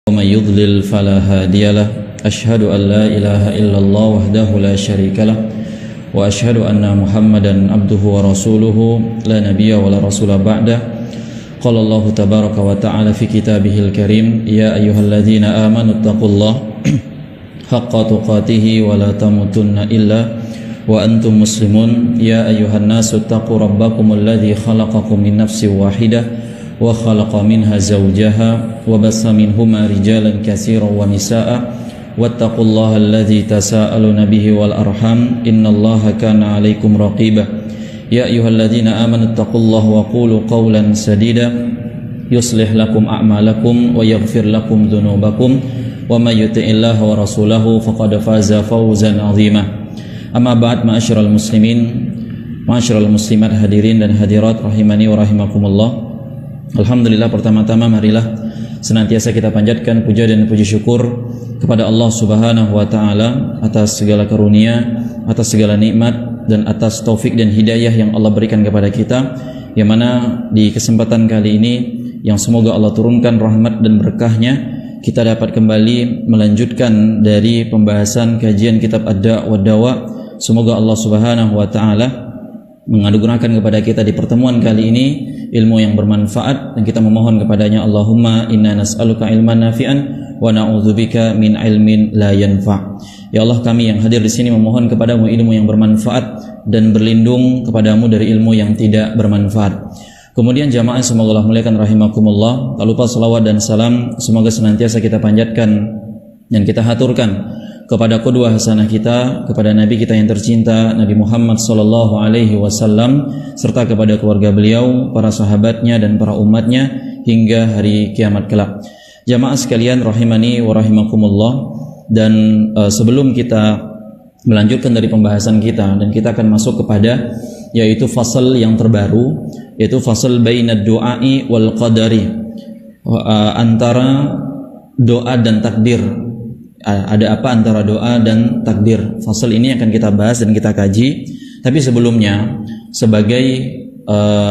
ومن يضلل فلا هادي له أشهد أن لا إله إلا الله وحده لا شريك له وأشهد أن محمدا عبده ورسوله لا نبي ولا رسول بعده قال الله تبارك وتعالى في كتابه الكريم يا أيها الذين آمنوا اتقوا الله حق تقاته ولا تموتن إلا وأنتم مسلمون يا أيها الناس اتقوا ربكم الذي خلقكم من نفس واحدة وخلق منها زوجها وبث منهما رجالا كثيرا ونساء واتقوا الله الذي تساءلون به والأرحام إن الله كان عليكم رقيبا يا أيها الذين آمنوا اتقوا الله وقولوا قولا سديدا يصلح لكم أعمالكم ويغفر لكم ذنوبكم ومن يطع الله ورسوله فقد فاز فوزا عظيما أما بعد معاشر المسلمين معاشر المسlimat hadirin dan hadirat rahimani wa rahimakumullah. Alhamdulillah, pertama-tama marilah senantiasa kita panjatkan puja dan puji syukur kepada Allah Subhanahu wa taala atas segala karunia, atas segala nikmat dan atas taufik dan hidayah yang Allah berikan kepada kita, yang mana di kesempatan kali ini yang semoga Allah turunkan rahmat dan berkahnya, kita dapat kembali melanjutkan dari pembahasan kajian kitab Ad-Da' wa Dawa. Semoga Allah Subhanahu wa taala menganugerahkan kepada kita di pertemuan kali ini ilmu yang bermanfaat, dan kita memohon kepadanya, Allahumma inna nas'aluka ilman nafi'an wa na'udzubika min ilmin la yanfa'. Ya Allah, kami yang hadir di sini memohon kepadamu ilmu yang bermanfaat dan berlindung kepadamu dari ilmu yang tidak bermanfaat. Kemudian jamaah semoga Allah muliakan rahimakumullah, tak lupa salawat dan salam semoga senantiasa kita panjatkan dan kita haturkan kepada qudwah hasanah kita, kepada Nabi kita yang tercinta, Nabi Muhammad sallallahu alaihi wasallam, serta kepada keluarga beliau, para sahabatnya dan para umatnya hingga hari kiamat kelak. Jamaah sekalian rahimani wa rahimakumullah, dan sebelum kita melanjutkan dari pembahasan kita, dan kita akan masuk kepada yaitu fasal yang terbaru, yaitu fasal bainad du'ai wal qadari, antara doa dan takdir. Ada apa antara doa dan takdir? Fasal ini akan kita bahas dan kita kaji. Tapi sebelumnya, sebagai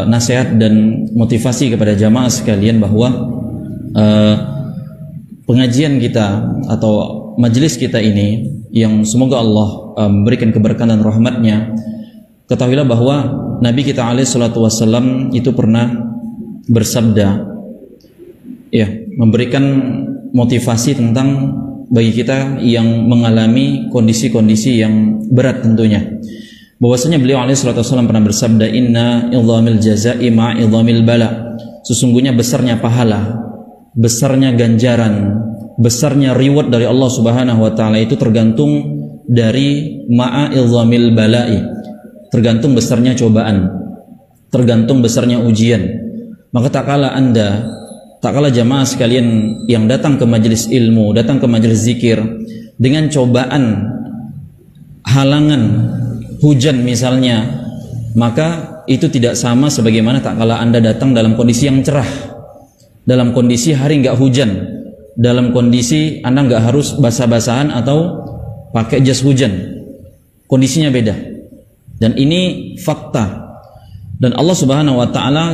nasihat dan motivasi kepada jamaah sekalian, bahwa pengajian kita atau majelis kita ini yang semoga Allah memberikan keberkahan dan rahmatnya, ketahuilah bahwa Nabi kita alaihi salatu wassalam itu pernah bersabda, ya, memberikan motivasi tentang bagi kita yang mengalami kondisi-kondisi yang berat tentunya, bahwasanya beliau alaihi salatu wasallam pernah bersabda, inna idhamil jazai ma'idhamil bala, sesungguhnya besarnya pahala, besarnya ganjaran, besarnya reward dari Allah Subhanahu wa taala itu tergantung dari ma'idhamil bala'i, tergantung besarnya cobaan, tergantung besarnya ujian. Maka tak kala jamaah sekalian yang datang ke majelis ilmu, datang ke majelis zikir dengan cobaan, halangan, hujan misalnya, maka itu tidak sama sebagaimana tak kala Anda datang dalam kondisi yang cerah, dalam kondisi hari nggak hujan, dalam kondisi Anda nggak harus basah-basahan atau pakai jas hujan. Kondisinya beda, dan ini fakta. Dan Allah Subhanahu wa taala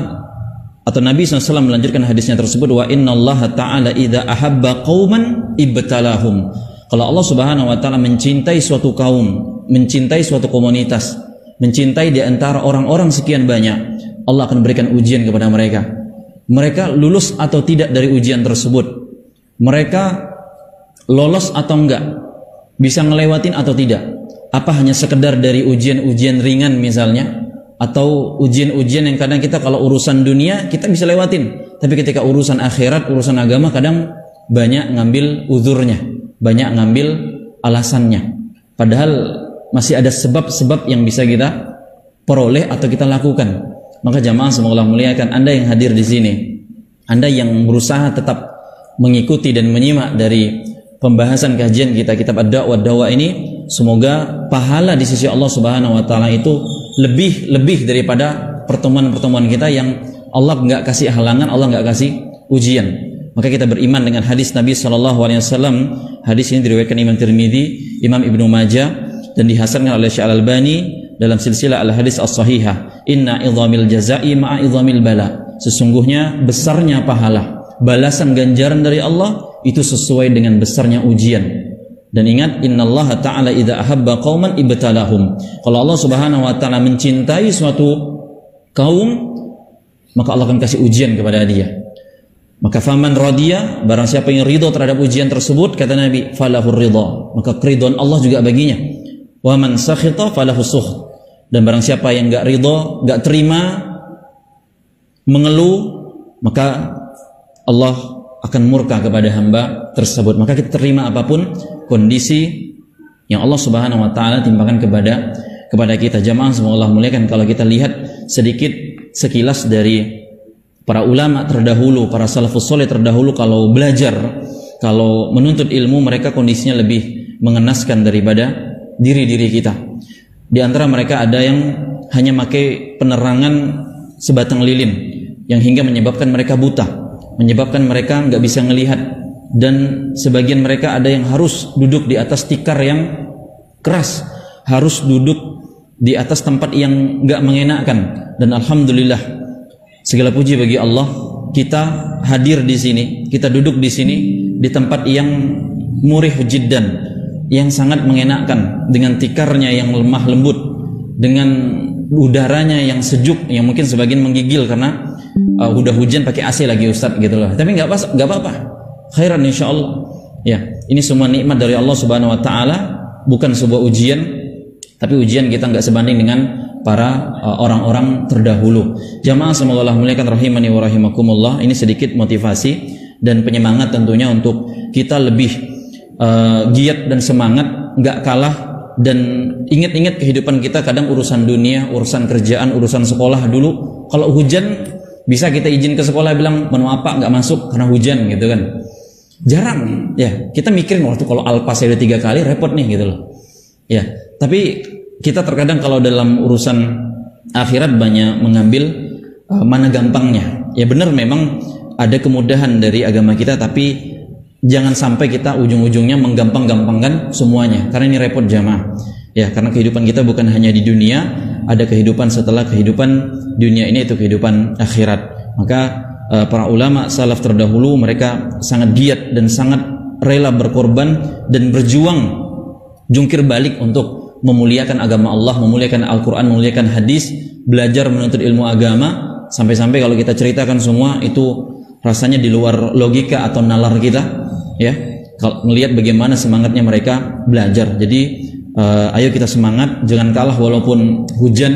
atau Nabi SAW melanjutkan hadisnya tersebut, wa innallaha ta'ala idza ahabba qauman ibtalahum. Kalau Allah Subhanahu wa taala mencintai suatu kaum, mencintai suatu komunitas, mencintai di antara orang-orang sekian banyak, Allah akan berikan ujian kepada mereka. Mereka lulus atau tidak dari ujian tersebut, mereka lolos atau enggak, bisa ngelewatin atau tidak, apa hanya sekedar dari ujian-ujian ringan misalnya, atau ujian-ujian yang kadang kita kalau urusan dunia kita bisa lewatin, tapi ketika urusan akhirat, urusan agama kadang banyak ngambil uzurnya, banyak ngambil alasannya, padahal masih ada sebab-sebab yang bisa kita peroleh atau kita lakukan. Maka jamaah semoga Allah muliakan, Anda yang hadir di sini, Anda yang berusaha tetap mengikuti dan menyimak dari pembahasan kajian kita kitab Ad-Da' wa Dawa ini, semoga pahala di sisi Allah Subhanahu wa taala itu lebih daripada pertemuan-pertemuan kita yang Allah nggak kasih halangan, Allah nggak kasih ujian. Maka kita beriman dengan hadis Nabi sallallahu alaihi wasallam. Hadis ini diriwayatkan Imam Tirmidzi, Imam Ibnu Majah, dan dihasankan oleh Syekh Al-Albani dalam silsilah al-hadis as-sahihah. Inna idhamil jazai ma'a idhamil bala. Sesungguhnya besarnya pahala, balasan ganjaran dari Allah itu sesuai dengan besarnya ujian. Dan ingat, innallaha ta'ala idza ahabba qauman ibtalahum. Kalau Allah Subhanahu wa taala mencintai suatu kaum, maka Allah akan kasih ujian kepada dia. Maka faman radiya, barang siapa yang ridha terhadap ujian tersebut, kata Nabi, falahur ridha, maka keridhaan Allah juga baginya. Wa man sakhita falahu sukht. Dan barang siapa yang enggak ridha, enggak terima, mengeluh, maka Allah akan murka kepada hamba tersebut. Maka kita terima apapun kondisi yang Allah Subhanahu wa taala timpakan kepada kita. Jamaah semoga Allah muliakan, kalau kita lihat sedikit sekilas dari para ulama terdahulu, para salafus soleh terdahulu, kalau belajar, kalau menuntut ilmu, mereka kondisinya lebih mengenaskan daripada diri-diri kita. Di antara mereka ada yang hanya pakai penerangan sebatang lilin yang hingga menyebabkan mereka buta, menyebabkan mereka nggak bisa melihat, dan sebagian mereka ada yang harus duduk di atas tikar yang keras, harus duduk di atas tempat yang nggak mengenakkan. Dan alhamdulillah, segala puji bagi Allah, kita hadir di sini, kita duduk di sini di tempat yang murih jiddan, yang sangat mengenakkan, dengan tikarnya yang lemah lembut, dengan udaranya yang sejuk, yang mungkin sebagian menggigil karena udah hujan pakai AC lagi Ustadz gitu loh. Tapi nggak apa-apa, khairan insyaallah. Ya, ini semua nikmat dari Allah Subhanahu wa taala, bukan sebuah ujian, tapi ujian kita nggak sebanding dengan para orang-orang terdahulu. Jamaah semoga Allah muliakan rahimani wa rahimakumullah. Ini sedikit motivasi dan penyemangat tentunya untuk kita lebih giat dan semangat, nggak kalah, dan ingat-ingat kehidupan kita. Kadang urusan dunia, urusan kerjaan, urusan sekolah dulu, kalau hujan bisa kita izin ke sekolah, bilang mau apa, nggak masuk karena hujan gitu kan. Jarang ya, kita mikirin waktu kalau alpas ada 3 kali repot nih gitu loh ya. Tapi kita terkadang kalau dalam urusan akhirat banyak mengambil mana gampangnya. Ya benar, memang ada kemudahan dari agama kita, tapi jangan sampai kita ujung-ujungnya menggampang-gampangkan semuanya, karena ini repot jamaah. Ya, karena kehidupan kita bukan hanya di dunia, ada kehidupan setelah kehidupan dunia ini, itu kehidupan akhirat. Maka para ulama salaf terdahulu, mereka sangat giat dan sangat rela berkorban dan berjuang jungkir balik untuk memuliakan agama Allah, memuliakan Al-Quran, memuliakan hadis, belajar menuntut ilmu agama. Sampai-sampai kalau kita ceritakan semua itu rasanya di luar logika atau nalar kita ya, kalau melihat bagaimana semangatnya mereka belajar. Jadi ayo kita semangat, jangan kalah walaupun hujan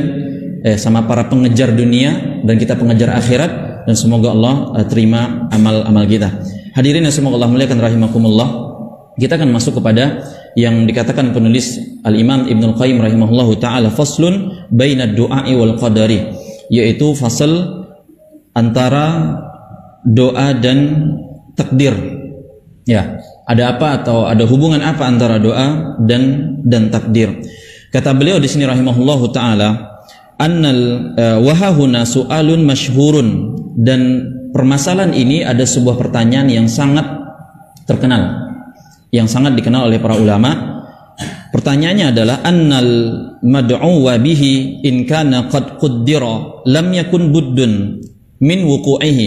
sama para pengejar dunia, dan kita pengejar akhirat, dan semoga Allah terima amal-amal kita. Hadirin yang semoga Allah muliakan rahimakumullah, kita akan masuk kepada yang dikatakan penulis Al-Imam Ibnul Qayyim rahimahullahu ta'ala, faslun bainad du'a'i wal qadari, yaitu fasal antara doa dan takdir. Ya, ada apa atau ada hubungan apa antara doa dan takdir? Kata beliau di sini rahimahullahu ta'ala, annal wahahuna su'alun masyhurun, dan permasalahan ini ada sebuah pertanyaan yang sangat terkenal, yang sangat dikenal oleh para ulama. Pertanyaannya adalah annal mad'uwa bihi in kana qad quddira lam yakun buddun min wuqu'ihi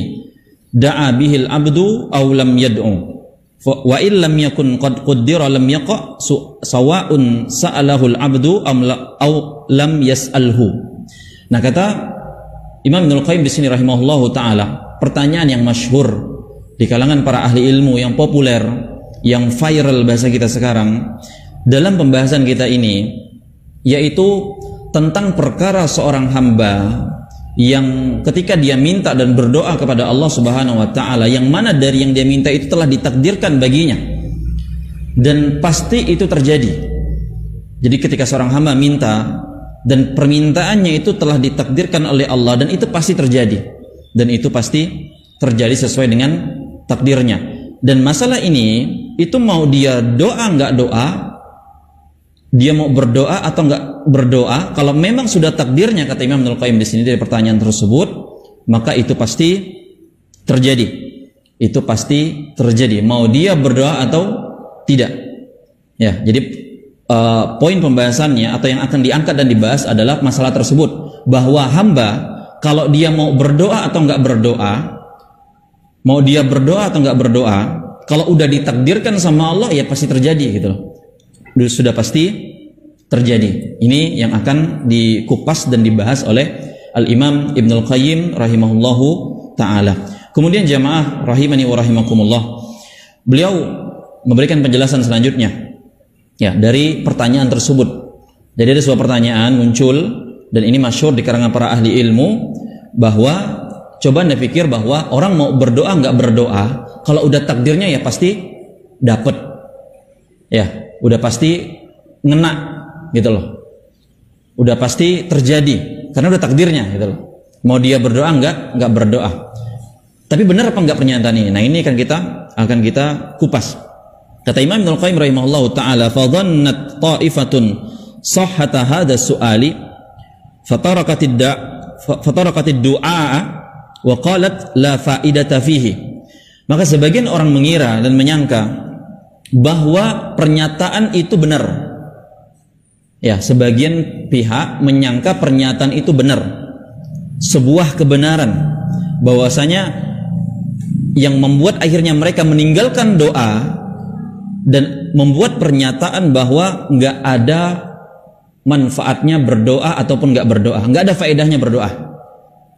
da'a bihi al-'abdu aw lam yad'u wa in lam yakun qad quddira lam yaqa sawa'un sa'alahu al-'abdu aw lam yas'alhu. Nah, kata Imam Ibnul Qayyim di sini rahimahullahu taala, pertanyaan yang masyhur di kalangan para ahli ilmu, yang populer, yang viral bahasa kita sekarang dalam pembahasan kita ini, yaitu tentang perkara seorang hamba yang ketika dia minta dan berdoa kepada Allah Subhanahu wa taala, yang mana dari yang dia minta itu telah ditakdirkan baginya dan pasti itu terjadi. Jadi ketika seorang hamba minta dan permintaannya itu telah ditakdirkan oleh Allah, dan itu pasti terjadi, dan itu pasti terjadi sesuai dengan takdirnya. Dan masalah ini itu mau dia doa nggak doa, dia mau berdoa atau nggak berdoa, kalau memang sudah takdirnya, kata Imam Ibnul Qayyim di sini dari pertanyaan tersebut, maka itu pasti terjadi. Itu pasti terjadi, mau dia berdoa atau tidak. Ya, jadi poin pembahasannya atau yang akan diangkat dan dibahas adalah masalah tersebut, bahwa hamba kalau dia mau berdoa atau nggak berdoa, mau dia berdoa atau nggak berdoa, Kalau udah ditakdirkan sama Allah ya pasti terjadi gitu loh. Sudah pasti terjadi. Ini yang akan dikupas dan dibahas oleh Al-Imam Ibnul Qayyim rahimahullahu ta'ala. Kemudian jamaah rahimani wa rahimakumullah, beliau memberikan penjelasan selanjutnya ya dari pertanyaan tersebut. Jadi ada sebuah pertanyaan muncul, dan ini masyhur di kalangan para ahli ilmu, bahwa coba Anda pikir bahwa orang mau berdoa nggak berdoa, kalau udah takdirnya ya pasti dapat, ya udah pasti ngena gitu loh, udah pasti terjadi karena udah takdirnya gitu loh. Mau dia berdoa nggak berdoa. Tapi benar apa enggak pernyataan ini? Nah, ini akan kita kupas. Kata Imam Ibnul Qayyim rahimahullahu taala, "Fa dhannat ta'ifatun sahhata hadha su'ali fatarakatid du'a wa qalat la fa'idata fihi." Maka sebagian orang mengira dan menyangka bahwa pernyataan itu benar. Ya, sebagian pihak menyangka pernyataan itu benar, sebuah kebenaran, bahwasanya yang membuat akhirnya mereka meninggalkan doa dan membuat pernyataan bahwa nggak ada manfaatnya berdoa ataupun nggak berdoa, nggak ada faedahnya berdoa.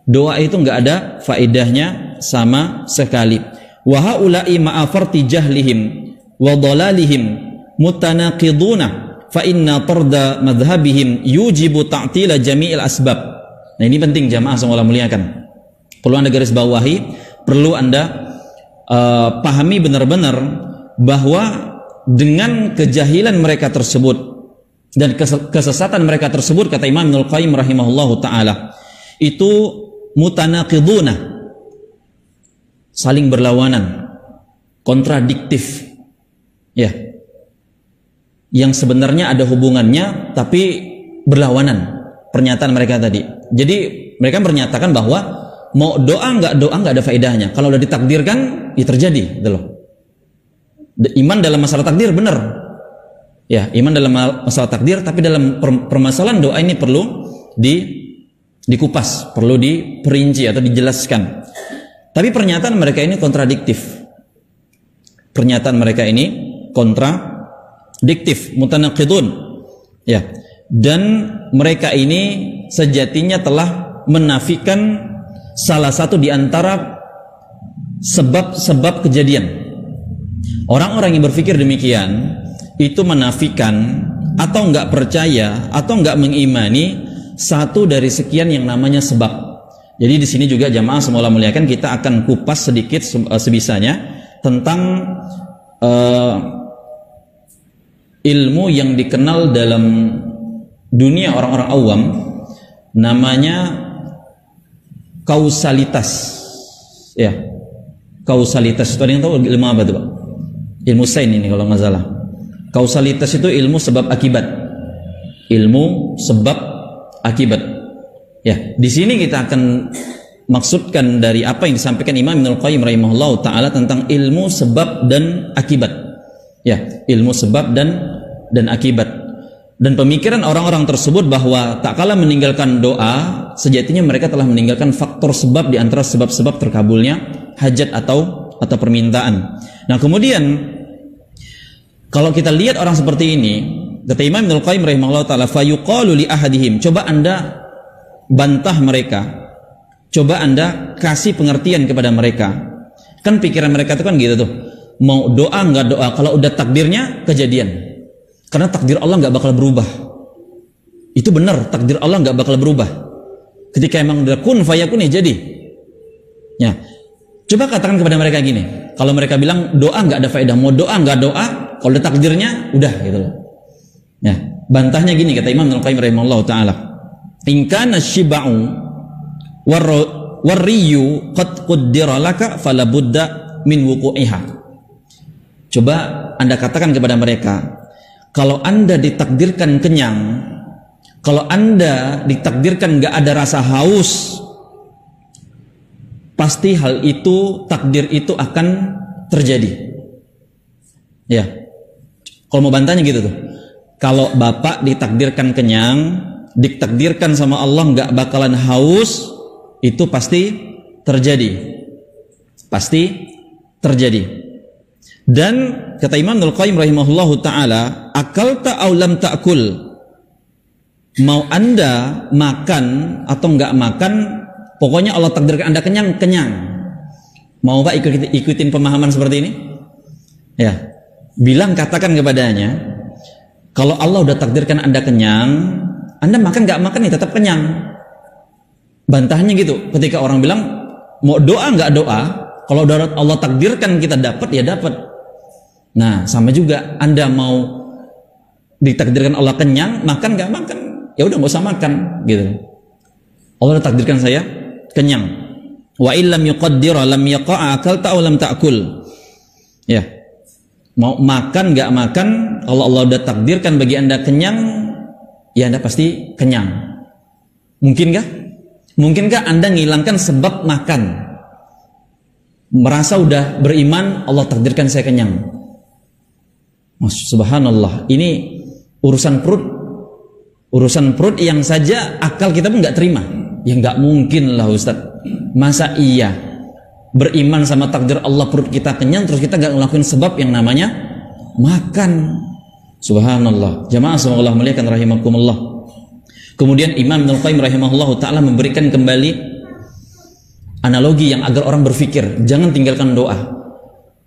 Doa itu nggak ada faedahnya sama sekali. Wa haula'i ma'afarti jahlihim wa dhalalihim mutanaqiduna fa inna tarda madhhabihim yujibu ta'tila jami'il asbab. Nah, ini penting jamaah yang Allah muliakan. Perlu Anda garis bawahi, perlu Anda pahami benar-benar bahwa dengan kejahilan mereka tersebut dan kesesatan mereka tersebut, kata Imam Ibnul Qayyim rahimahullahu taala, itu mutanaqiduna, saling berlawanan, kontradiktif, ya, yang sebenarnya ada hubungannya tapi berlawanan pernyataan mereka tadi. Jadi mereka menyatakan bahwa mau doa nggak ada faedahnya. Kalau udah ditakdirkan, ya terjadi, gitu loh. Iman dalam masalah takdir benar, ya, iman dalam masalah takdir. Tapi dalam permasalahan doa ini perlu dikupas, perlu diperinci atau dijelaskan. Tapi pernyataan mereka ini kontradiktif. Pernyataan mereka ini kontradiktif, mutanaqidun, ya. Dan mereka ini sejatinya telah menafikan salah satu di antara sebab-sebab kejadian. Orang-orang yang berpikir demikian itu menafikan atau enggak percaya atau enggak mengimani satu dari sekian yang namanya sebab. Jadi di sini juga jamaah semoga muliakan, kita akan kupas sedikit sebisanya tentang ilmu yang dikenal dalam dunia orang-orang awam, namanya kausalitas. Ya, kausalitas itu ada yang tahu ilmu apa itu, Pak? Ilmu sains ini kalau nggak salah. Kausalitas itu ilmu sebab akibat. Ilmu sebab akibat. Ya, di sini kita akan maksudkan dari apa yang disampaikan Imam Ibnul Qayyim rahimahullah taala tentang ilmu sebab dan akibat. Ya, ilmu sebab dan akibat. Dan pemikiran orang-orang tersebut bahwa tak kala meninggalkan doa, sejatinya mereka telah meninggalkan faktor sebab di antara sebab-sebab terkabulnya hajat atau permintaan. Nah, kemudian kalau kita lihat orang seperti ini, kata Imam Ibnul Qayyim rahimahullah taala, fayuqalu li ahadihim, coba Anda bantah mereka, coba Anda kasih pengertian kepada mereka. Kan pikiran mereka itu kan gitu tuh, mau doa nggak doa, kalau udah takdirnya kejadian. Karena takdir Allah nggak bakal berubah. Itu benar, takdir Allah nggak bakal berubah. Ketika emang udah kun fayakun ya jadi. Ya, coba katakan kepada mereka gini, kalau mereka bilang doa nggak ada faedah, mau doa nggak doa, kalau udah takdirnya udah gitu loh. Ya, bantahnya gini kata Imam Ibnul Qayyim rahimahullah taala, in kana shiba'u warriyu qad qaddara laka fala budda min wuqu'iha. Coba Anda katakan kepada mereka, kalau Anda ditakdirkan kenyang, kalau Anda ditakdirkan nggak ada rasa haus, pasti hal itu, takdir itu akan terjadi. Ya, kalau mau bantahnya gitu tuh, kalau bapak ditakdirkan kenyang, ditakdirkan sama Allah nggak bakalan haus, itu pasti terjadi, pasti terjadi. Dan kata Imam Ibnul Qayyim rahimahullahu taala, akalta aw lam ta'kul, mau Anda makan atau enggak makan, pokoknya Allah takdirkan Anda kenyang, kenyang. Mau Pak ikutin pemahaman seperti ini? Ya. Katakan kepadanya, kalau Allah udah takdirkan Anda kenyang, Anda makan enggak makan ya tetap kenyang. Bantahannya gitu. Ketika orang bilang mau doa enggak doa, kalau udah Allah takdirkan kita dapat ya dapat. Nah, sama juga, Anda mau ditakdirkan Allah kenyang, makan nggak makan, ya udah nggak usah makan, gitu. Allah takdirkan saya kenyang. Wa illam yuqaddira lam yaqa'a akalta aw lam ta'kul. Ya, mau makan nggak makan, kalau Allah udah takdirkan bagi Anda kenyang, ya Anda pasti kenyang. Mungkinkah? Mungkinkah Anda ngilangkan sebab makan? Merasa udah beriman, Allah takdirkan saya kenyang. Subhanallah, ini urusan perut yang saja akal kita pun nggak terima. Ya nggak mungkin lah Ustaz. Masa iya beriman sama takdir Allah perut kita kenyang terus kita nggak ngelakuin sebab yang namanya makan? Subhanallah. Jamaah semoga Allah muliakan rahimakumullah. Kemudian Imam Ibnul Qayyim rahimahullah taala memberikan kembali analogi yang agar orang berpikir, jangan tinggalkan doa.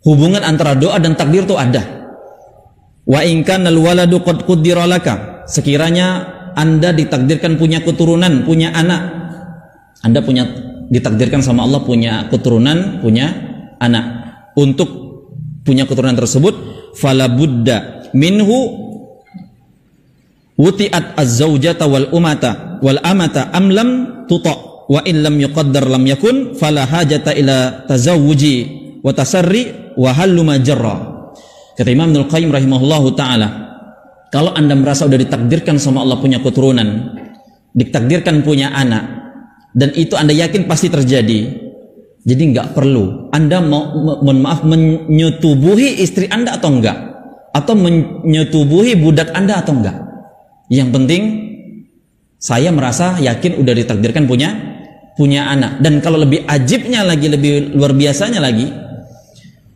Hubungan antara doa dan takdir itu ada. Wa in kana al-waladu qad quddira laka, sekiranya Anda ditakdirkan punya keturunan, punya anak. Anda ditakdirkan sama Allah punya keturunan, punya anak. Untuk punya keturunan tersebut, fala budda minhu wuti'at az-zaujata wal amata am lam tuta wa in lam yuqaddar lam yakun fala hajata ila tazawuji wa tasarri wa haluma jarra. Kata Imam Ibnul Qayyim rahimahullahu ta'ala, kalau Anda merasa sudah ditakdirkan sama Allah punya keturunan, ditakdirkan punya anak, dan itu Anda yakin pasti terjadi, jadi nggak perlu Anda menyetubuhi istri Anda atau enggak, atau menyetubuhi budak Anda atau enggak. Yang penting saya merasa yakin udah ditakdirkan punya anak. Dan kalau lebih ajibnya lagi, lebih luar biasanya lagi,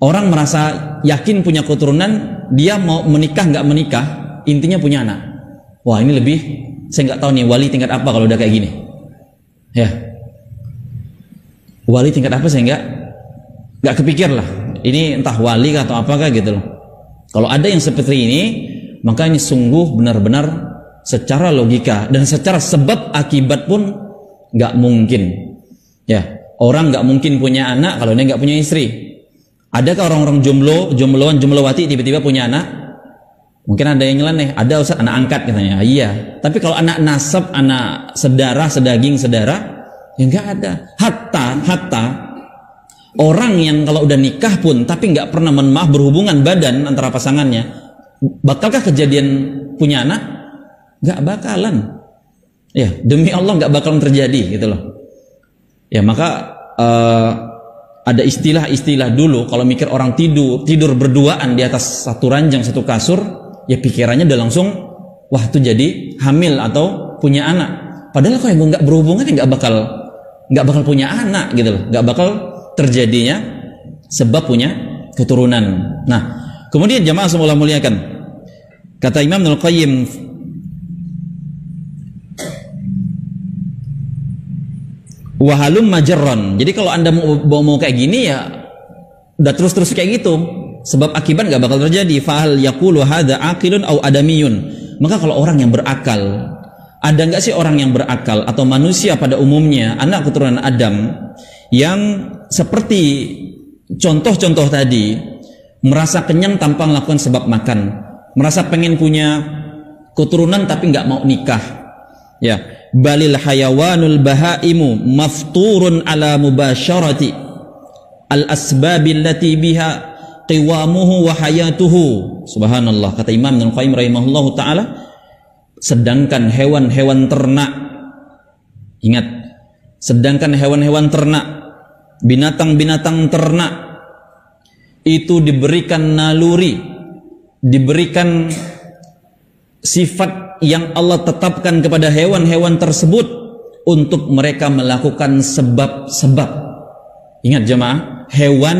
orang merasa yakin punya keturunan, dia mau menikah nggak menikah, intinya punya anak. Wah, ini lebih, saya nggak tahu nih wali tingkat apa kalau udah kayak gini. Ya, wali tingkat apa saya nggak kepikir lah. Ini entah wali atau apakah gitu loh. Kalau ada yang seperti ini, maka ini sungguh benar-benar secara logika dan secara sebab akibat pun nggak mungkin. Ya, orang nggak mungkin punya anak kalau dia nggak punya istri. Adakah orang-orang jomblowati tiba-tiba punya anak? Mungkin ada yang nyeleneh, ada Ustaz anak angkat katanya. Iya, tapi kalau anak nasab, anak sedara, sedaging sedara, ya nggak ada. Hatta orang yang kalau udah nikah pun tapi nggak pernah berhubungan badan antara pasangannya, bakalkah kejadian punya anak? Nggak bakalan. Ya, demi Allah nggak bakalan terjadi gitu loh. Ya, maka ada istilah-istilah dulu kalau mikir orang tidur berduaan di atas satu ranjang, satu kasur, ya pikirannya udah langsung wah itu jadi hamil atau punya anak. Padahal kalau nggak berhubungan ya nggak bakal punya anak gitu loh, nggak bakal terjadinya sebab punya keturunan. Nah, kemudian jamaah semoga muliakan, kata Imam Ibnul Qayyim, wahalum majarron. Jadi kalau Anda mau kayak gini ya udah terus kayak gitu, sebab akibat nggak bakal terjadi. Fahal yaqulu hadza aqilun aw adamiyun. Maka kalau orang yang berakal, ada nggak sih orang yang berakal atau manusia pada umumnya, anak keturunan Adam, yang seperti contoh-contoh tadi, merasa kenyang tanpa melakukan sebab makan, merasa pengen punya keturunan tapi nggak mau nikah, ya. Balil hayawanul bahaimu mafturun ala mubasyarati al asbabil lati biha qiwamuhu wa hayatuhu. Subhanallah, kata Imam Ibnul Qayyim rahimahullahu taala, sedangkan hewan-hewan ternak, ingat, sedangkan hewan-hewan ternak, binatang-binatang ternak itu diberikan naluri, diberikan sifat yang Allah tetapkan kepada hewan-hewan tersebut untuk mereka melakukan sebab-sebab. Ingat jemaah, hewan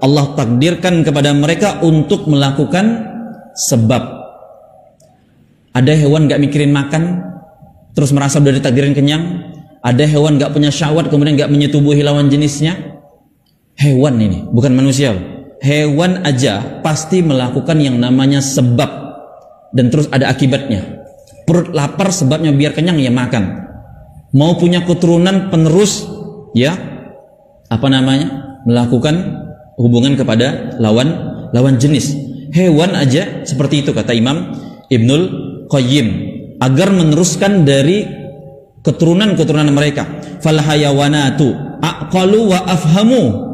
Allah takdirkan kepada mereka untuk melakukan sebab. Ada hewan gak mikirin makan, terus merasa udah ditakdirin kenyang. Ada hewan gak punya syahwat, kemudian gak menyetubuhi lawan jenisnya. Hewan ini, bukan manusia. Hewan aja pasti melakukan yang namanya sebab, dan terus ada akibatnya. Perut lapar, sebabnya biar kenyang, ya makan. Mau punya keturunan penerus, ya melakukan hubungan kepada lawan jenis. Hewan aja seperti itu, kata Imam Ibnul Qayyim, agar meneruskan dari keturunan mereka. Fal hayawanatu aqalu wa afhamu.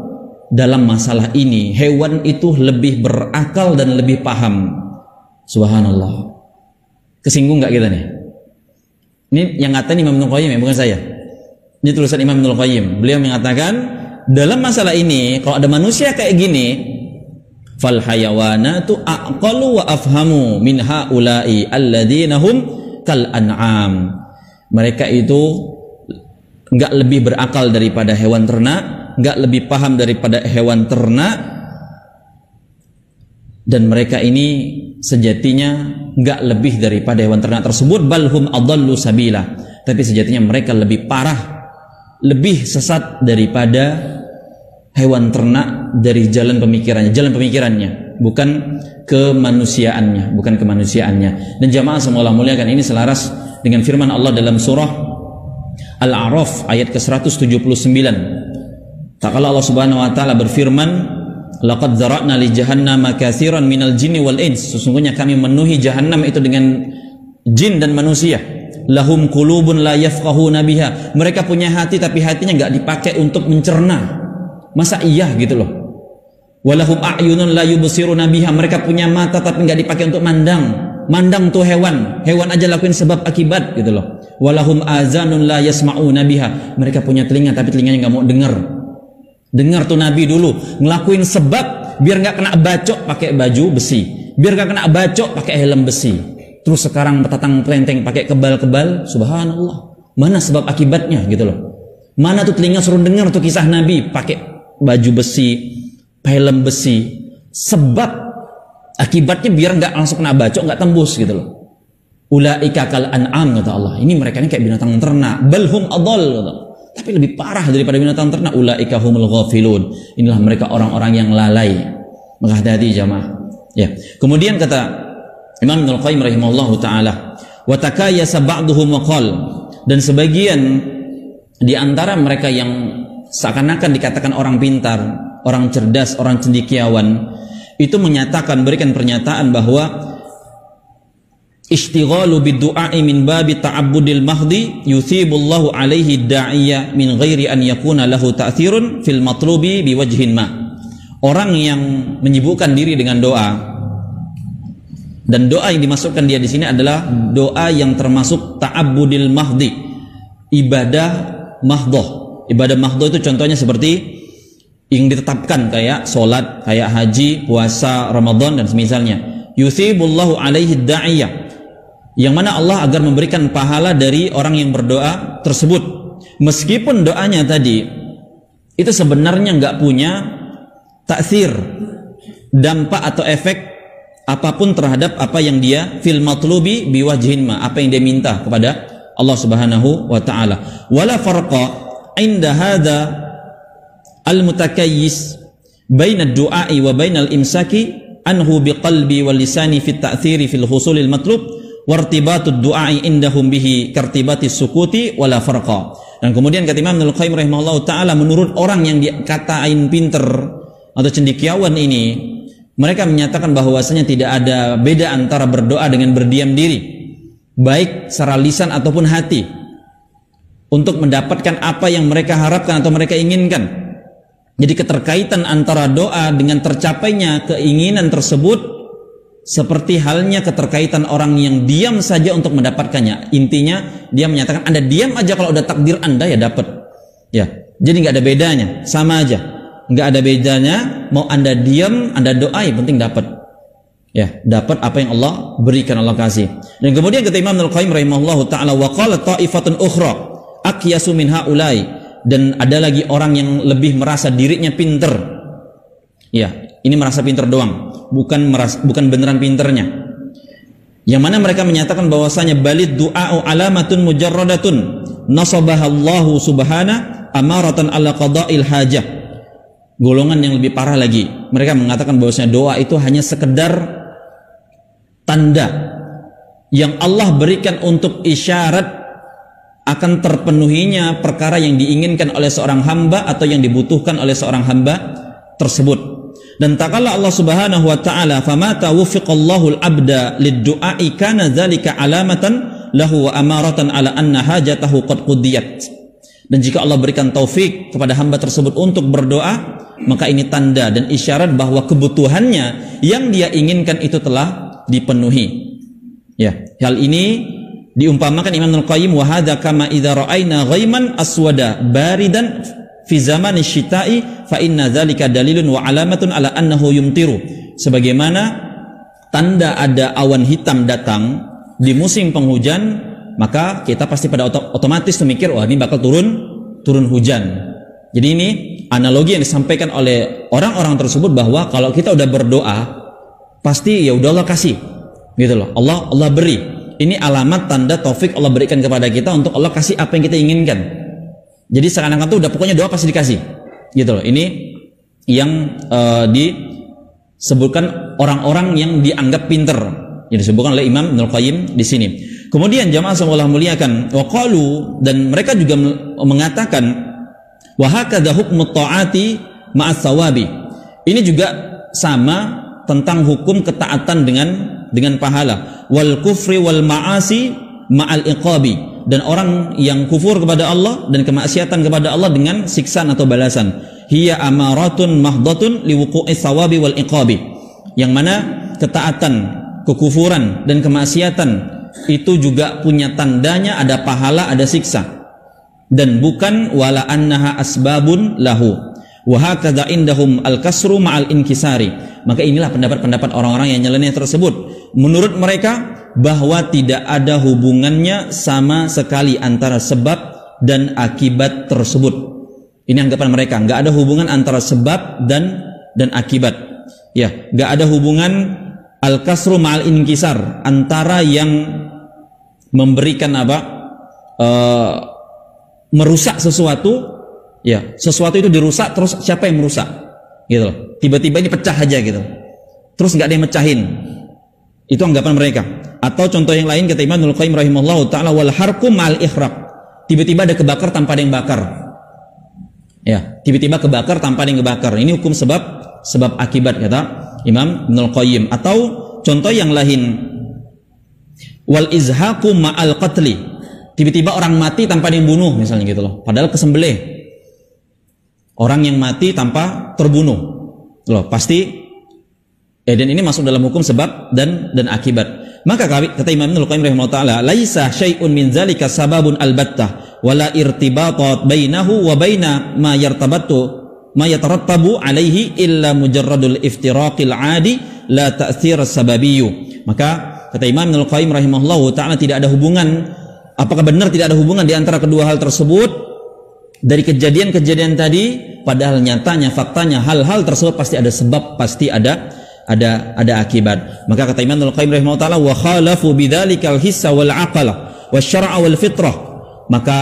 Dalam masalah ini hewan itu lebih berakal dan lebih paham. Subhanallah. Kesinggung nggak kita nih? Ini yang ngatain Imam Ibnul Qayyim, ya, bukan saya. Ini tulisan Imam Ibnul Qayyim. Beliau mengatakan dalam masalah ini kalau ada manusia kayak gini, fal hayawanatu aqalu wa afhamu min haula'i alladzina hum kal an'am. Mereka itu enggak lebih berakal daripada hewan ternak, enggak lebih paham daripada hewan ternak, dan mereka ini sejatinya enggak lebih daripada hewan ternak tersebut. Balhum adallu sabila. Tapi sejatinya mereka lebih parah, lebih sesat daripada hewan ternak dari jalan pemikirannya, bukan kemanusiaannya. Dan jamaah semoga muliakan, ini selaras dengan firman Allah dalam surah Al-A'raf ayat ke-179. Tak kala Allah Subhanahu wa taala berfirman, laqad zara'na li jahannama katsiran minal jinni wal ins. Sesungguhnya kami memenuhi jahannam itu dengan jin dan manusia. Lahum qulubun la yafqahuna biha. Mereka punya hati tapi hatinya enggak dipakai untuk mencerna. Masa iya gitu loh. Walahum a'yunun la yubsiruna biha. Mereka punya mata tapi enggak dipakai untuk mandang. Mandang tuh hewan aja lakuin sebab akibat gitu loh. Walahum azanun la yasma'una biha. Mereka punya telinga tapi telinganya enggak mau dengar tuh Nabi dulu ngelakuin sebab biar nggak kena bacok pakai baju besi, biar nggak kena bacok pakai helm besi. Terus sekarang petatang pelenteng pakai kebal-kebal. Subhanallah, mana sebab akibatnya gitu loh. Mana tuh telinga suruh dengar tuh kisah Nabi pakai baju besi, helm besi. Sebab akibatnya biar nggak langsung kena bacok, nggak tembus gitu loh. Ulaika kal an'am, kata Allah. Ini mereka ini kayak binatang ternak. Balhum adall, kata Allah. Tapi lebih parah daripada binatang ternak. Ulaika humul ghafilun. Inilah mereka orang-orang yang lalai. Maka hati-hati jamaah. Ya. Kemudian kata Imam Ibnul Qayyim rahimahullahu taala, wa takayasa ba'duhum wa qal, dan sebagian di antara mereka yang seakan-akan dikatakan orang pintar, orang cerdas, orang cendekiawan, itu berikan pernyataan bahwa ishtighalu bid-du'a'i min babi ta'abbudil mahdi yuthibullahu alaihi da'iyya min ghairi an yakuna lahu ta'thirun fil matlubi biwajhin ma. Orang yang menyibukkan diri dengan doa, dan doa yang dimasukkan dia di sini adalah doa yang termasuk ta'abbudil mahdi, ibadah mahdoh. Ibadah mahdoh itu contohnya seperti yang ditetapkan kayak sholat, kayak haji, puasa, Ramadan dan semisalnya. Yuthibullahu alaihi da'iyya, yang mana Allah agar memberikan pahala dari orang yang berdoa tersebut, meskipun doanya tadi itu sebenarnya nggak punya taksir, dampak atau efek apapun terhadap apa yang dia fil matlubi biwajhin ma, apa yang dia minta kepada Allah Subhanahu wa taala. Wala farqa inda hadza al-mutakayyis baina ad-du'a'i wa baina al-imsaki anhu biqalbi wal lisani fi at-ta'thiri fil husulil matlub wartibatud du'a'i indahum bihi kartibatis sukuti wala farqa. Dan kemudian kata Imam Ibnul Qayyim rahimahullahu taala, menurut orang yang dikatain pinter atau cendekiawan ini, mereka menyatakan bahwasanya tidak ada beda antara berdoa dengan berdiam diri, baik secara lisan ataupun hati, untuk mendapatkan apa yang mereka harapkan atau mereka inginkan. Jadi keterkaitan antara doa dengan tercapainya keinginan tersebut seperti halnya keterkaitan orang yang diam saja untuk mendapatkannya. Intinya dia menyatakan Anda diam aja, kalau udah takdir Anda ya dapat. Ya, jadi nggak ada bedanya, sama aja, nggak ada bedanya. Mau Anda diam, Anda doa, yang penting dapat. Ya, dapat apa yang Allah berikan, Allah kasih. Dan kemudian kata Imam Ibnul Qayyim rahimahullahu taala, wa qala ta'ifatun ukhra aqyasu min haula'i, dan ada lagi orang yang lebih merasa dirinya pinter, Ya, ini merasa pintar doang, bukan beneran pinternya. Yang mana mereka menyatakan bahwasanya balid du'a'u alamatun mujarradatun nasabahallahu subhana amaratan ala qada'il hajah. Golongan yang lebih parah lagi, mereka mengatakan bahwasanya doa itu hanya sekedar tanda yang Allah berikan untuk isyarat akan terpenuhinya perkara yang diinginkan oleh seorang hamba atau yang dibutuhkan oleh seorang hamba tersebut. Dan tak kala Allah Subhanahu wa taala, "Famata wuffiqallahu al-'abda lid-du'a'i kana dzalika 'alamatan lahu wa amaratan 'ala anna hajatahu qad qudiyat." Dan jika Allah berikan taufik kepada hamba tersebut untuk berdoa, maka ini tanda dan isyarat bahwa kebutuhannya yang dia inginkan itu telah dipenuhi. Ya, hal ini diumpamakan Imam Al-Qayyim, wa hadza kama idza ra'ayna ghaiman aswada baridan fi zaman asy-syita'i fa inna dzalika dalilun wa alamatun ala annahu yumtiru. Sebagaimana tanda ada awan hitam datang di musim penghujan, maka kita pasti pada otomatis memikir, wah ini bakal turun hujan. Jadi ini analogi yang disampaikan oleh orang-orang tersebut bahwa kalau kita udah berdoa pasti ya udah Allah kasih, gitu loh. Allah beri. Ini alamat tanda taufik Allah berikan kepada kita untuk Allah kasih apa yang kita inginkan. Jadi seakan-akan tuh udah pokoknya doa pasti dikasih, gitu loh. Ini yang disebutkan orang-orang yang dianggap pinter, yang disebutkan oleh Imam Ibnul Qayyim di sini. Kemudian jamaah Allah muliakan, waqalu, dan mereka juga mengatakan, wa hakadha hukmu ta'ati ma'as sawabi. Ini juga sama tentang hukum ketaatan dengan pahala. Wal kufri wal ma'asi ma'al iqabi. Dan orang yang kufur kepada Allah dan kemaksiatan kepada Allah dengan siksaan atau balasan. Hiya amaratun mahdatun liwuqu'is sawabi wal iqabi. Yang mana ketaatan, kekufuran dan kemaksiatan itu juga punya tandanya, ada pahala, ada siksa. Dan bukan wala annaha asbabun lahu. Wa hakadha indahum al-kasru ma'al inkisari. Maka inilah pendapat-pendapat orang-orang yang nyeleneh tersebut. Menurut mereka bahwa tidak ada hubungannya sama sekali antara sebab dan akibat tersebut. Ini anggapan mereka, nggak ada hubungan antara sebab dan akibat. Ya, nggak ada hubungan al-kasru ma'al inkisar, antara yang memberikan merusak sesuatu, ya, sesuatu itu dirusak, terus siapa yang merusak, gitu loh. Tiba-tiba ini pecah aja gitu, terus nggak ada yang mecahin. Itu anggapan mereka. Atau contoh yang lain kata Imam Ibnul Qayyim rahimahullahu taala, wal harqu ma'al ikhraq. Tiba-tiba ada kebakar tanpa ada yang bakar. Ya, tiba-tiba kebakar tanpa ada yang kebakar. Ini hukum sebab akibat kata Imam Ibnul Qayyim. Atau contoh yang lain, wal izhaqu ma'al qatli. Tiba-tiba orang mati tanpa ada yang bunuh misalnya gitu loh. Padahal kesembelih. Orang yang mati tanpa terbunuh. Loh, pasti dan ini masuk dalam hukum sebab dan akibat. Maka kata Imam Ibnul Qayyim rahimahullah taala, laisa syai'un min zalika sababun albattah wala irtibatat bainahu wa baina ma yatarattabu alaihi illa mujarradul iftiraqil 'adi la ta'thir sababiyyu. Maka kata Imam Ibnul Qayyim rahimahullah taala, tidak ada hubungan, apakah benar tidak ada hubungan di antara kedua hal tersebut dari kejadian-kejadian tadi, padahal nyatanya, faktanya hal-hal tersebut pasti ada sebab, pasti ada akibat. Maka kata Imam Ibnul Qayyim rahimahullah taala, wa khalafu bidzalikal hissa wal aqala wasyar'a wal fitrah. Maka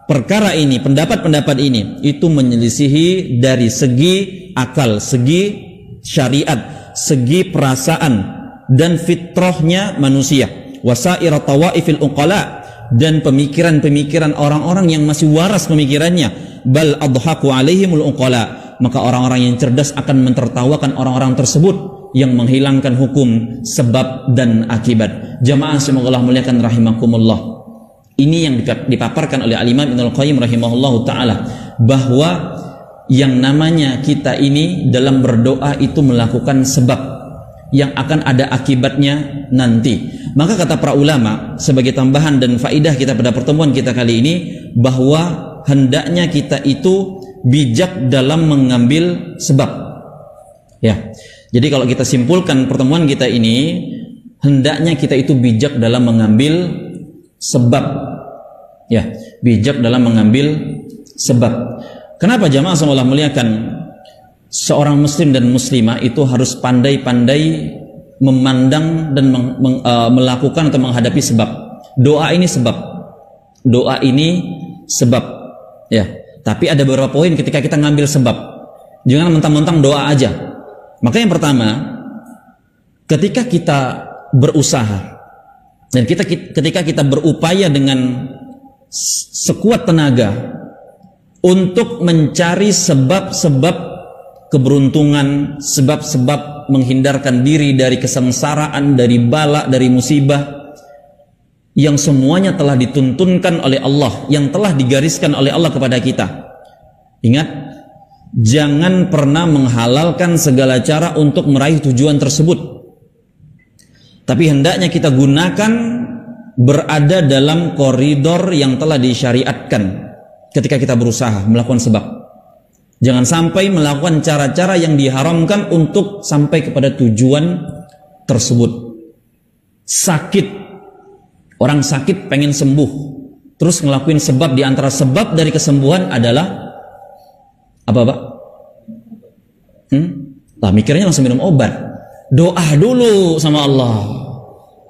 perkara ini, pendapat-pendapat ini itu menyelisihi dari segi akal, segi syariat, segi perasaan dan fitrahnya manusia. Wasair tawaifil uqala, dan pemikiran-pemikiran orang-orang yang masih waras pemikirannya. Bal adhaku alaihimul uqala. Maka orang-orang yang cerdas akan mentertawakan orang-orang tersebut yang menghilangkan hukum sebab dan akibat. Jamaah semoga Allah muliakan rahimakumullah. Ini yang dipaparkan oleh Al-Imam Ibnul Qayyim rahimahullahu taala, bahwa yang namanya kita ini dalam berdoa itu melakukan sebab yang akan ada akibatnya nanti. Maka kata para ulama, sebagai tambahan dan faidah kita pada pertemuan kita kali ini, bahwa hendaknya kita itu bijak dalam mengambil sebab. Ya. Jadi kalau kita simpulkan pertemuan kita ini, hendaknya kita itu bijak dalam mengambil sebab. Ya, bijak dalam mengambil sebab. Kenapa jamaah semoga muliakan? seorang muslim dan muslimah itu harus pandai-pandai memandang dan melakukan atau menghadapi sebab. Doa ini sebab. Doa ini sebab. Ya. Tapi ada beberapa poin ketika kita ngambil sebab. Jangan mentang-mentang doa aja. Maka yang pertama, ketika kita berusaha dan ketika kita berupaya dengan sekuat tenaga untuk mencari sebab-sebab keberuntungan, sebab-sebab menghindarkan diri dari kesengsaraan, dari bala, dari musibah yang semuanya telah dituntunkan oleh Allah, yang telah digariskan oleh Allah kepada kita. Ingat, jangan pernah menghalalkan segala cara untuk meraih tujuan tersebut. Tapi hendaknya kita gunakan berada dalam koridor yang telah disyariatkan ketika kita berusaha melakukan sebab. Jangan sampai melakukan cara-cara yang diharamkan untuk sampai kepada tujuan tersebut. Sakit, orang sakit pengen sembuh, terus ngelakuin sebab. Di antara sebab dari kesembuhan adalah apa, Pak? Lah mikirnya langsung minum obat. Doa dulu sama Allah.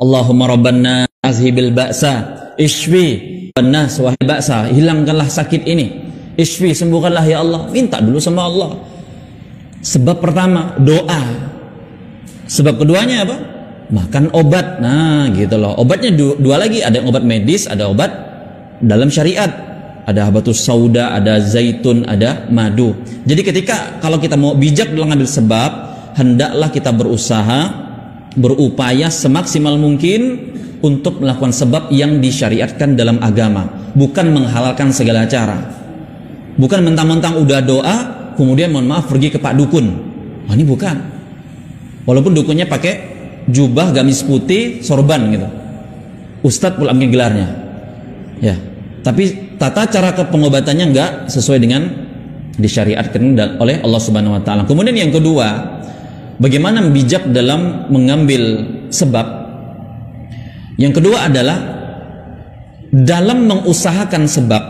Allahumma rabbanna azhibil ba'sa ishfi bannas wahai ba'sa, hilangkanlah sakit ini. Ishfi, sembuhkanlah ya Allah. Minta dulu sama Allah. Sebab pertama doa. Sebab keduanya apa? Makan obat. Nah gitu loh. Obatnya dua lagi. Ada obat medis, ada obat dalam syariat. Ada habatus sauda, ada zaitun, ada madu. Jadi kalau kita mau bijak dalam ngambil sebab, hendaklah kita berusaha, berupaya semaksimal mungkin untuk melakukan sebab yang disyariatkan dalam agama, bukan menghalalkan segala cara. Bukan mentang-mentang udah doa kemudian mohon maaf pergi ke Pak Dukun. Oh, ini bukan. Walaupun dukunnya pakai jubah gamis putih sorban gitu, Ustadz pula mungkin gelarnya, ya. Tapi tata cara pengobatannya enggak sesuai dengan disyariatkan oleh Allah Subhanahu Wa Taala. Kemudian yang kedua, bagaimana bijak dalam mengambil sebab. Yang kedua adalah dalam mengusahakan sebab,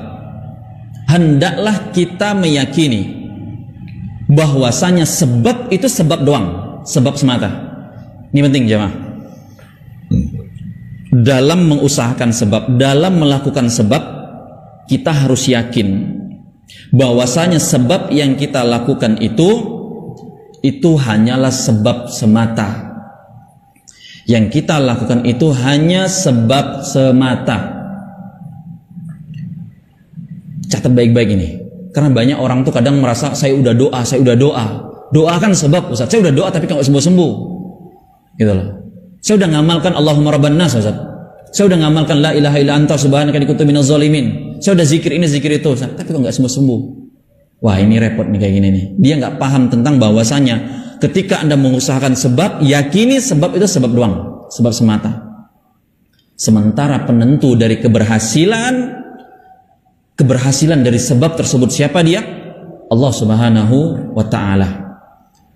hendaklah kita meyakini bahwasanya sebab itu sebab doang, sebab semata. Ini penting jemaah. Dalam mengusahakan sebab, dalam melakukan sebab, kita harus yakin bahwasanya sebab yang kita lakukan itu hanyalah sebab semata. Yang kita lakukan itu hanya sebab semata. Catat baik-baik ini, karena banyak orang tuh kadang merasa saya udah doa. Doa kan sebab, Ustaz. Saya udah doa tapi nggak sembuh-sembuh, gitu loh. Saya udah ngamalkan Allahumma rabban nas, Ustaz. Saya udah ngamalkan la ilaha illa anta subhanaka inni kuntu minaz zalimin. Saya udah zikir ini zikir itu, Ustaz. Tapi kok nggak sembuh-sembuh. Wah, ini repot nih kayak gini nih. Dia nggak paham tentang bahwasanya ketika Anda mengusahakan sebab, yakini sebab itu sebab doang, sebab semata. Sementara penentu dari keberhasilan dari sebab tersebut siapa dia? Allah Subhanahu wa Ta'ala.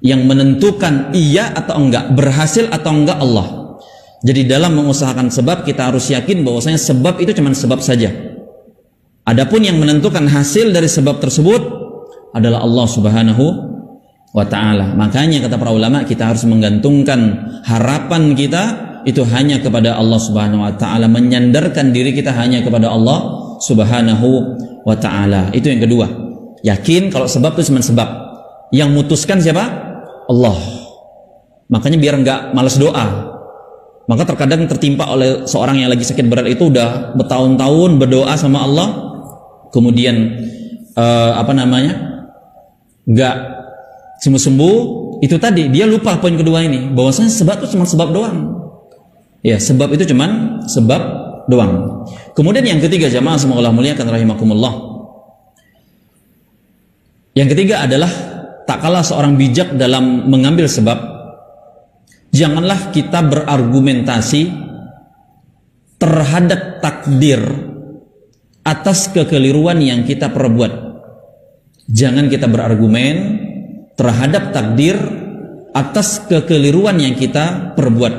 Yang menentukan iya atau enggak, berhasil atau enggak Allah. Jadi dalam mengusahakan sebab, kita harus yakin bahwasanya sebab itu cuma sebab saja. Adapun yang menentukan hasil dari sebab tersebut adalah Allah Subhanahu wa Ta'ala. Makanya kata para ulama, kita harus menggantungkan harapan kita itu hanya kepada Allah Subhanahu wa Ta'ala, menyandarkan diri kita hanya kepada Allah Subhanahu wa Ta'ala. Itu yang kedua. Yakin kalau sebab itu cuma sebab. Yang mutuskan siapa? Allah. Makanya biar nggak malas doa. Maka terkadang tertimpa oleh seorang yang lagi sakit berat itu udah bertahun-tahun berdoa sama Allah, kemudian nggak sembuh-sembuh. Itu tadi dia lupa poin kedua ini, bahwasanya sebab itu cuma sebab doang. Ya, sebab itu cuma sebab doang. Kemudian yang ketiga jamaah semoga Allah muliakan rahimakumullah. Yang ketiga adalah tak kalah seorang bijak dalam mengambil sebab, janganlah kita berargumentasi terhadap takdir atas kekeliruan yang kita perbuat. Jangan kita berargumen terhadap takdir atas kekeliruan yang kita perbuat.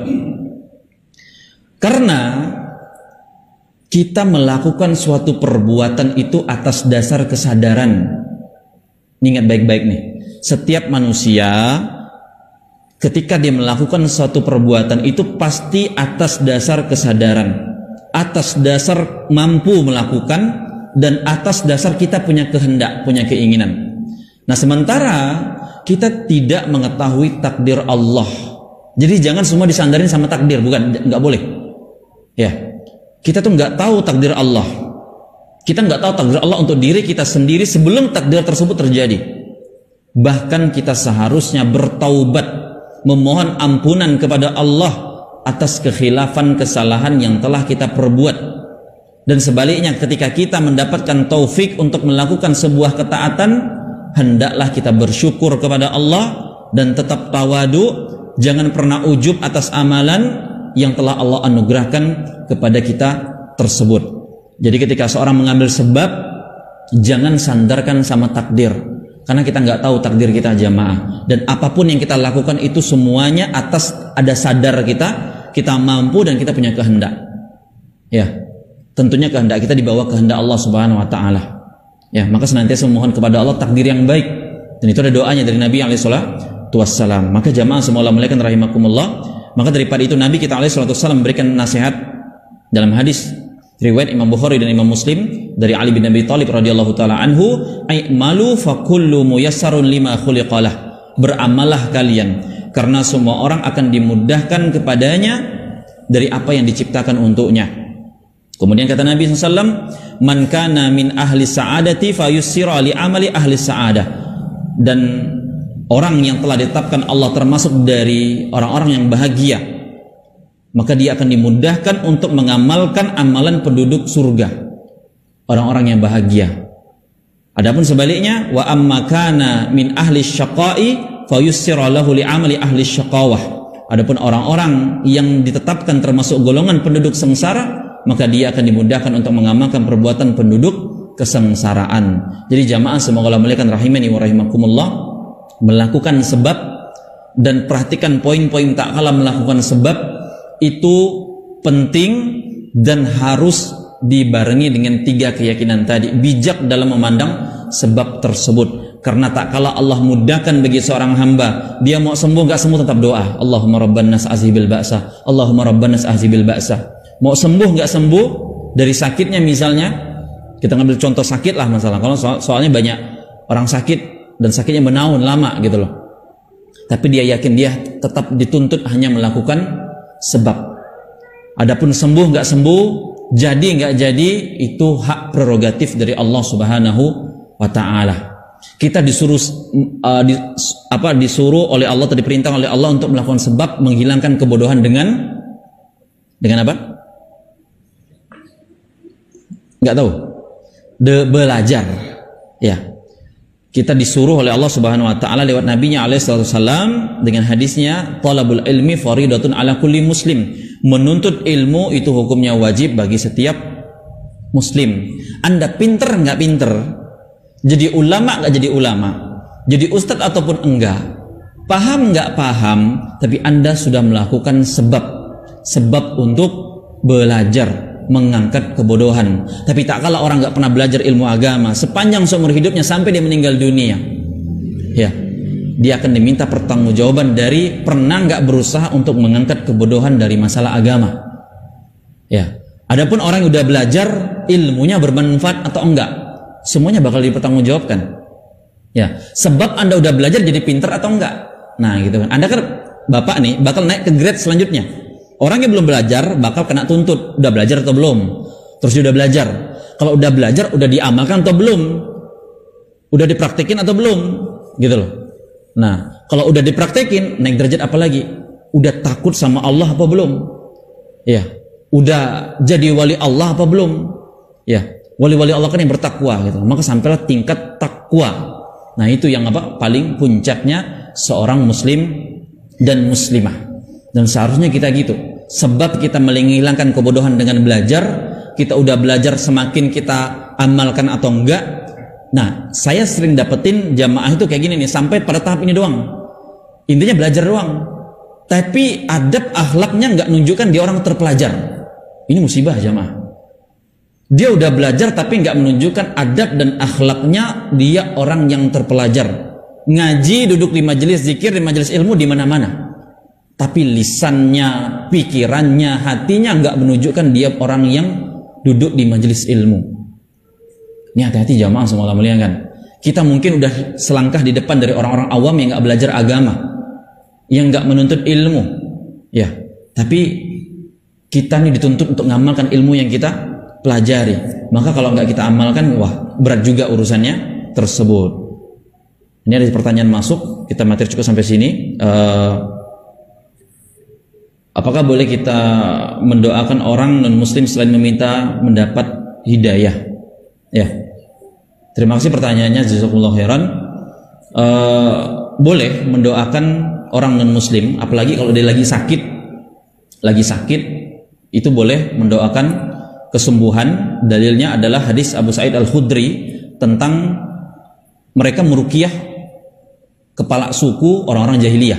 Karena kita melakukan suatu perbuatan itu atas dasar kesadaran. Ingat baik-baik nih. setiap manusia ketika dia melakukan suatu perbuatan itu pasti atas dasar kesadaran, atas dasar mampu melakukan, dan atas dasar kita punya kehendak, punya keinginan. Nah, sementara kita tidak mengetahui takdir Allah. Jadi jangan semua disandarin sama takdir, bukan, nggak boleh. Ya, kita tuh nggak tahu takdir Allah. Kita nggak tahu takdir Allah untuk diri kita sendiri sebelum takdir tersebut terjadi. Bahkan kita seharusnya bertaubat, memohon ampunan kepada Allah atas kekhilafan kesalahan yang telah kita perbuat. Dan sebaliknya, ketika kita mendapatkan taufik untuk melakukan sebuah ketaatan, hendaklah kita bersyukur kepada Allah dan tetap tawadu. Jangan pernah ujub atas amalan yang telah Allah anugerahkan kepada kita tersebut. Jadi ketika seorang mengambil sebab, jangan sandarkan sama takdir, karena kita nggak tahu takdir kita, jamaah. Dan apapun yang kita lakukan itu semuanya atas ada sadar kita mampu dan kita punya kehendak. Ya, tentunya kehendak kita dibawa kehendak Allah Subhanahu wa taala. Ya, maka senantiasa memohon kepada Allah takdir yang baik. Dan itu ada doanya dari Nabi alaihi salatu wassalam. Maka jamaah semua Allah muliakan rahimakumullah, maka daripada itu Nabi kita alaihi salatu wassalam memberikan nasihat dalam hadis riwayat Imam Bukhari dan Imam Muslim dari Ali bin Abi Thalib radhiyallahu taala anhu, "Aimalu fa kullu muyassarun lima khuliqalah." Beramallah kalian karena semua orang akan dimudahkan kepadanya dari apa yang diciptakan untuknya. Kemudian kata Nabi SAW, "Man kana min ahli sa'adati fayussira li amali ahli sa'adah." Dan orang yang telah ditetapkan Allah termasuk dari orang-orang yang bahagia, maka dia akan dimudahkan untuk mengamalkan amalan penduduk surga, orang-orang yang bahagia. Adapun sebaliknya, wa amma kana min ahli syaqai fayussira lahu li amali ahli syaqawah. Adapun orang-orang yang ditetapkan termasuk golongan penduduk sengsara, maka dia akan dimudahkan untuk mengamalkan perbuatan penduduk kesengsaraan. Jadi jamaah semoga Allah muliakan rahimani wa rahimakumullah, melakukan sebab dan perhatikan poin-poin tak kalah melakukan sebab itu penting dan harus dibarengi dengan 3 keyakinan tadi. Bijak dalam memandang sebab tersebut, karena tak kalah Allah mudahkan bagi seorang hamba, dia mau sembuh nggak sembuh tetap doa, Allahumma rabban nas azhibil ba'sa, Allahumma rabban nas azhibil ba'sa. Mau sembuh nggak sembuh dari sakitnya, misalnya kita ngambil contoh sakit lah masalah, kalau soalnya banyak orang sakit dan sakitnya menaun lama gitu loh, tapi dia yakin dia tetap dituntut hanya melakukan sebab. Adapun sembuh nggak sembuh, jadi nggak jadi, itu hak prerogatif dari Allah Subhanahu wa taala. Kita disuruh disuruh oleh Allah atau diperintah oleh Allah untuk melakukan sebab menghilangkan kebodohan dengan apa? Nggak tahu. Belajar. Ya. Kita disuruh oleh Allah Subhanahu wa taala lewat nabinya alaihi wasallam dengan hadisnya, "Talabul ilmi faridatun ala kulli muslim." Menuntut ilmu itu hukumnya wajib bagi setiap muslim. Anda pinter nggak pinter, jadi ulama nggak jadi ulama, jadi ustadz ataupun enggak, paham nggak paham, tapi Anda sudah melakukan sebab untuk belajar, mengangkat kebodohan. Tapi tak kalah orang nggak pernah belajar ilmu agama sepanjang seumur hidupnya sampai dia meninggal dunia, ya, dia akan diminta pertanggungjawaban dari pernah nggak berusaha untuk mengangkat kebodohan dari masalah agama. Ya, adapun orang yang udah belajar ilmunya bermanfaat atau enggak, semuanya bakal dipertanggungjawabkan. Ya, sebab Anda udah belajar jadi pinter atau enggak. Nah, gitu kan. Anda kan bapak nih bakal naik ke grade selanjutnya. Orang yang belum belajar bakal kena tuntut, udah belajar atau belum? Terus dia udah belajar. Kalau udah belajar, udah diamalkan atau belum? Udah dipraktekin atau belum? Gitu loh. Nah, kalau udah dipraktekin, naik derajat apa lagi? Udah takut sama Allah apa belum? Ya, udah jadi wali Allah apa belum? Ya, wali-wali Allah kan yang bertakwa gitu. Maka sampailah tingkat takwa. Nah, itu yang apa? Paling puncaknya seorang muslim dan muslimah. Dan seharusnya kita gitu. Sebab kita menghilangkan kebodohan dengan belajar, kita udah belajar semakin kita amalkan atau enggak. Nah, saya sering dapetin jamaah itu kayak gini nih, sampai pada tahap ini doang. Intinya belajar doang. Tapi adab akhlaknya nggak nunjukkan dia orang terpelajar. Ini musibah jamaah. Dia udah belajar tapi nggak menunjukkan adab dan akhlaknya dia orang yang terpelajar. ngaji, duduk di majelis zikir, di majelis ilmu, di mana-mana. Tapi lisannya, pikirannya, hatinya nggak menunjukkan dia orang yang duduk di majelis ilmu. Ini hati-hati jamaah semua muliakan. Kita mungkin udah selangkah di depan dari orang-orang awam yang nggak belajar agama, yang nggak menuntut ilmu, ya. Tapi kita nih dituntut untuk ngamalkan ilmu yang kita pelajari. Maka kalau nggak kita amalkan, wah berat juga urusannya tersebut. Ini ada pertanyaan masuk, kita materi cukup sampai sini. Apakah boleh kita mendoakan orang non-muslim selain meminta mendapat hidayah? Ya, terima kasih pertanyaannya, jazakumullah khairan. Boleh mendoakan orang non-muslim, apalagi kalau dia lagi sakit, itu boleh mendoakan kesembuhan. Dalilnya adalah hadis Abu Sa'id Al-Khudri tentang mereka meruqyah kepala suku orang-orang jahiliyah.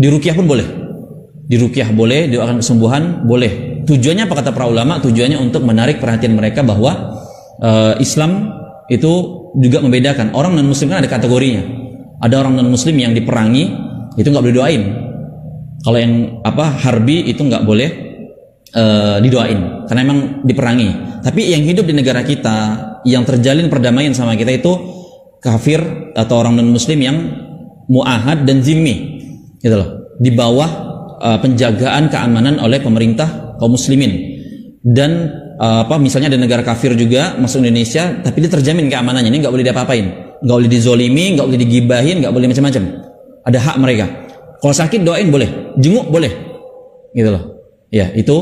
Diruqyah pun boleh. Diruqyah boleh, doakan kesembuhan boleh. Tujuannya apa kata para ulama? Tujuannya untuk menarik perhatian mereka bahwa Islam itu juga membedakan. Orang non muslim kan ada kategorinya. Ada orang non muslim yang diperangi itu nggak boleh doain. Kalau yang harbi itu nggak boleh didoain karena emang diperangi. Tapi yang hidup di negara kita, yang terjalin perdamaian sama kita itu kafir atau orang non muslim yang muahad dan zimmi, gitu loh, di bawah penjagaan keamanan oleh pemerintah kaum muslimin. Dan misalnya ada negara kafir juga masuk Indonesia, tapi dia terjamin keamanannya, ini nggak boleh diapa-apain, nggak boleh dizolimi, nggak boleh digibahin, nggak boleh macam-macam. Ada hak mereka. Kalau sakit doain boleh, jenguk boleh, gitu loh. Ya itu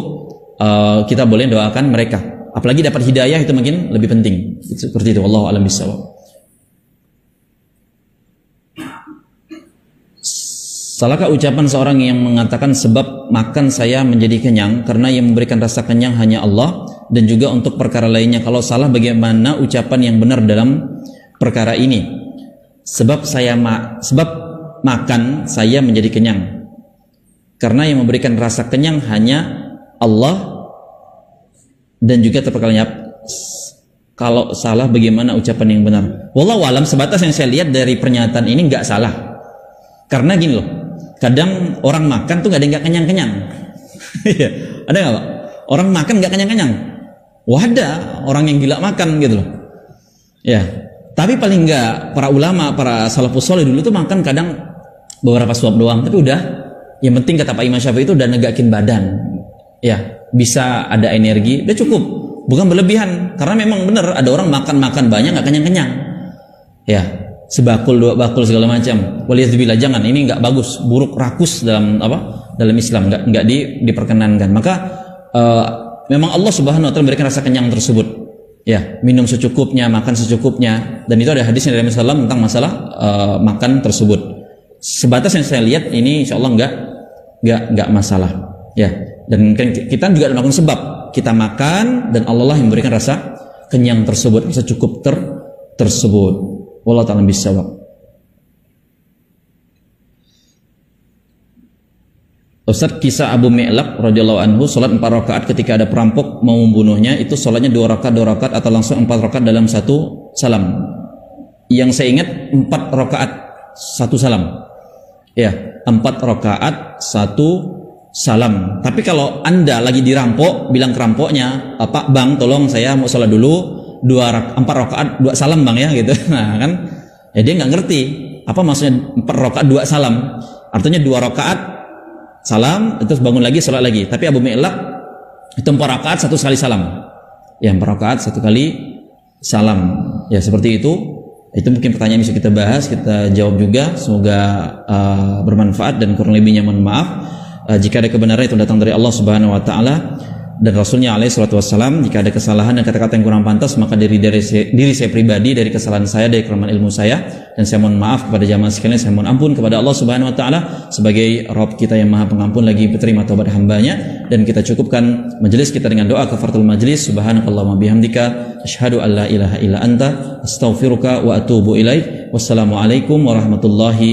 kita boleh doakan mereka. Apalagi dapat hidayah itu mungkin lebih penting. Seperti itu. Wallahu a'lam bishawab. Salahkah ucapan seorang yang mengatakan sebab makan saya menjadi kenyang karena yang memberikan rasa kenyang hanya Allah, dan juga untuk perkara lainnya? Kalau salah, bagaimana ucapan yang benar dalam perkara ini? Sebab makan saya menjadi kenyang karena yang memberikan rasa kenyang hanya Allah, dan juga terperkalanya. Kalau salah, bagaimana ucapan yang benar? Wallahu alam, sebatas yang saya lihat dari pernyataan ini nggak salah. Karena gini loh, kadang orang makan tuh gak ada yang gak kenyang-kenyang. Ada gak Pak? Orang makan gak kenyang-kenyang. Wah, ada orang yang gila makan gitu loh. Ya, tapi paling enggak para ulama, para salafus saleh dulu tuh makan kadang beberapa suap doang, tapi udah, yang penting kata Pak Imam Syafi'i itu udah negakin badan. Ya, bisa ada energi, udah cukup. Bukan berlebihan, karena memang benar ada orang makan banyak gak kenyang-kenyang. Ya, sebakul dua bakul segala macam. Waliyadzubillah, jangan, ini nggak bagus, buruk, rakus dalam dalam Islam, nggak diperkenankan. Maka memang Allah Subhanahu wa taala memberikan rasa kenyang tersebut. Ya, minum secukupnya, makan secukupnya, dan itu ada hadisnya dari Rasulullah tentang masalah makan tersebut. Sebatas yang saya lihat ini insya Allah nggak masalah. Ya, dan kita juga melakukan sebab kita makan, dan Allah lah yang memberikan rasa kenyang tersebut, rasa cukup tersebut. Wallahu ta'ala bishawab. Ustaz, kisah Abu Mi'laq radhiyallahu anhu salat 4 rakaat ketika ada perampok mau membunuhnya, itu salatnya 2 rakaat atau langsung 4 rakaat dalam satu salam? Yang saya ingat 4 rakaat 1 salam. Ya, 4 rakaat 1 salam. Tapi kalau Anda lagi dirampok, bilang ke rampoknya, "Pak Bang, tolong saya mau salat dulu 4 rakaat 2 salam Bang ya," gitu. Nah kan, ya dia nggak ngerti apa maksudnya 4 rakaat 2 salam. Artinya 2 rakaat salam, terus bangun lagi salat lagi. Tapi Abu Mi'laq itu 4 rakaat 1 kali salam. Ya, 4 rakaat 1 kali salam. Ya seperti itu. Itu mungkin pertanyaan bisa kita bahas, kita jawab juga. Semoga bermanfaat, dan kurang lebihnya mohon maaf. Jika ada kebenaran itu datang dari Allah Subhanahu wa taala dan Rasulnya alaihi salatu wassalam. Jika ada kesalahan dan kata-kata yang kurang pantas, maka diri saya pribadi, dari kesalahan saya, dari kelemahan ilmu saya, dan saya mohon maaf kepada jamaah sekalian. Saya mohon ampun kepada Allah Subhanahu wa taala sebagai Rabb kita yang Maha Pengampun lagi penerima taubat hambanya. Dan kita cukupkan majelis kita dengan doa kafaratul majelis. Subhanakallahumma bihamdika asyhadu an la ilaha illa anta astaghfiruka wa atubu ilaik. Wassalamualaikum warahmatullahi